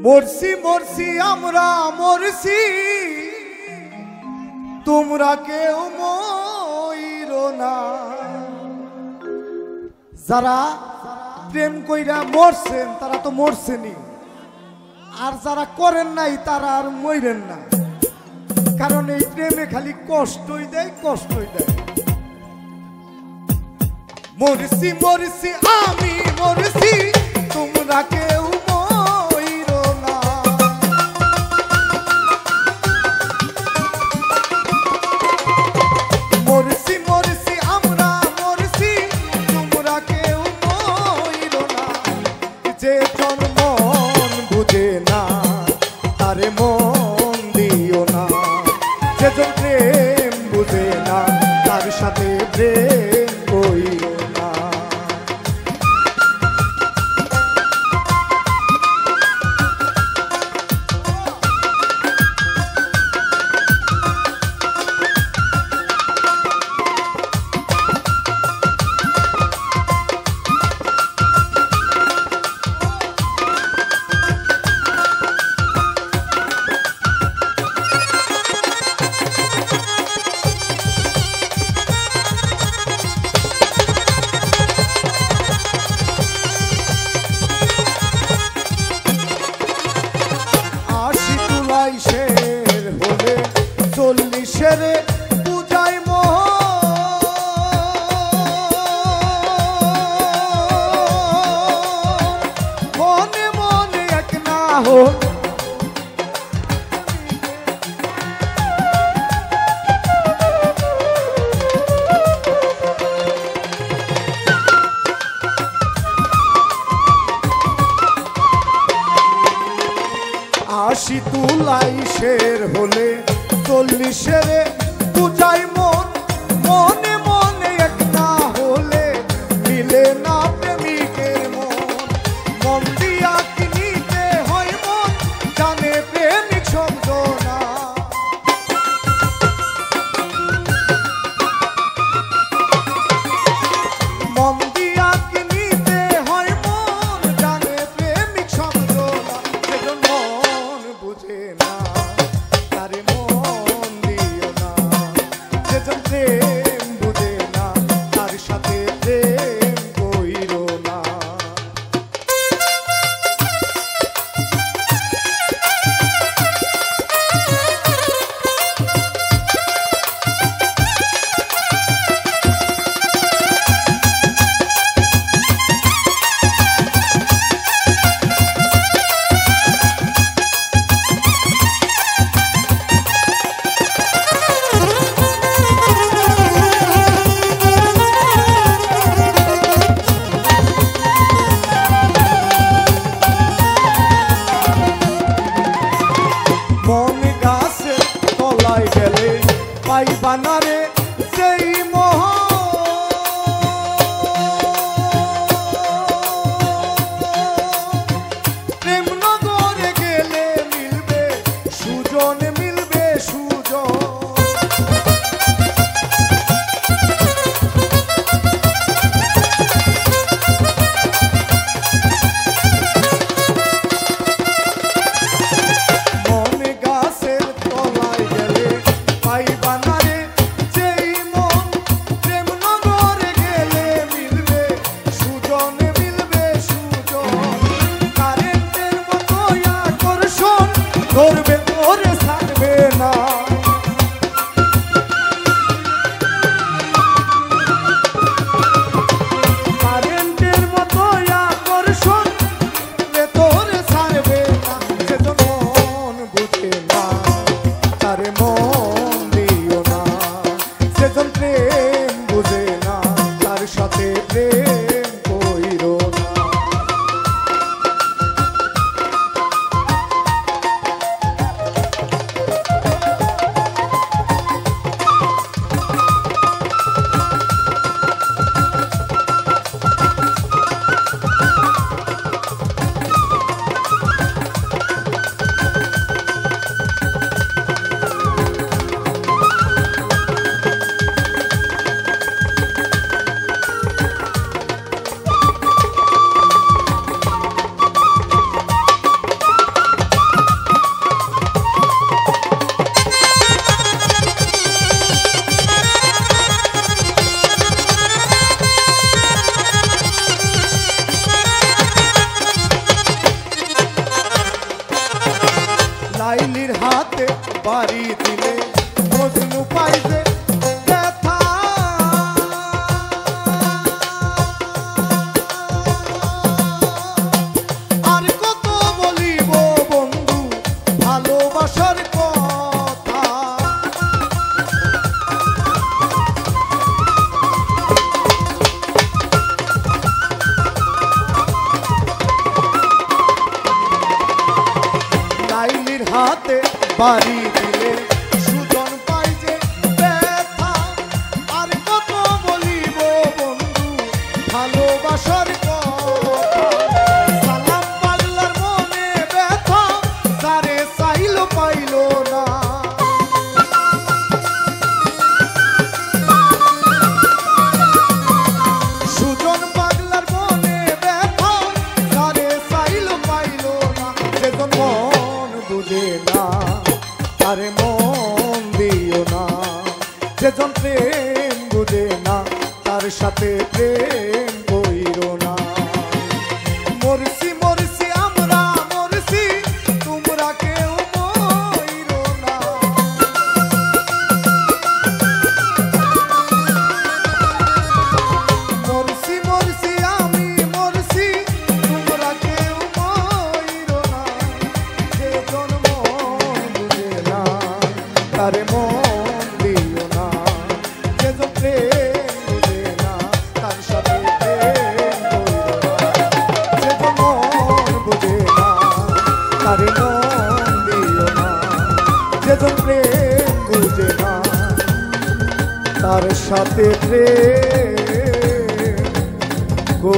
মরছি মরছি আমরা মরছি, তোমরা কেউ মইরো না। যারা প্রেম কইরা মরছেন তারা তো মরছেনই, আর যারা করেন নাই তারা আর মইরেন না, কারণ এই প্রেমে খালি কষ্টই দেয়, কষ্টই দেয়। মরছি মরছি আমি মরছি, তোমরা কেউ মইরো না। মরছি মরছি আমরা মরছি, তোমরা কেউ মইরো না। যে জন মন বুঝে না তারে মন দিও না, যে জন প্রেম বুঝে না তার সাথে প্রেম কইরো না। শের হলে 40-এর পূজায় মনে মনে এক না হল। আশি তুলাই শের হলে 40-এর পূজায় মনে মনে এক না হলে মিলে না প্রেমিকের মন। মন দিয়া কিনিতে হয় মন, জানে প্রেমিক শব্দ না। মন দিয়া কিনিতে হয় মন, জানে প্রেমিক শব্দ না। সেজন্য বুঝে না তারে মন দিও না, যেজন প্রেম বুঝে না তার সাথে প্রেম কইরো না। মন গাছের তলায় গেলে পাইবা না রে সেই মোহ। প্রেম নগরে গেলে মিলবে সুজন, মিলবে সুজন। মন গাছের তলায় গেলে পাইবা না রে পারি দিলে সুজন পাই যে ব্যথা। আর কত বলিব বন্ধু ভালোবাসার কথা। সালাম পাগলার মনে ব্যথা, যারে চাইল পাইল না। সুজন পাগলার মনে ব্যথা, যারে চাইল পাইল না। যেজন মন বুঝে না তারে মন দিও না। যেজন প্রেম বুঝে না তার সাথে প্রেম কইরো না। মরছি মরছি আমরা মরছি, তোমরা কেউ মইরো না। মরছি মরছি আমি মরছি, তোমরা কেউ মইরো না। যে জন্ম বুঝে না তারে মন দিও না। যে জন প্রেম বুঝে না তার সাথে প্রেম কইরো না। যে জন মন বুঝে না তারে মন দিও না। যে জন প্রেম বুঝে না তার সাথে প্রেম গো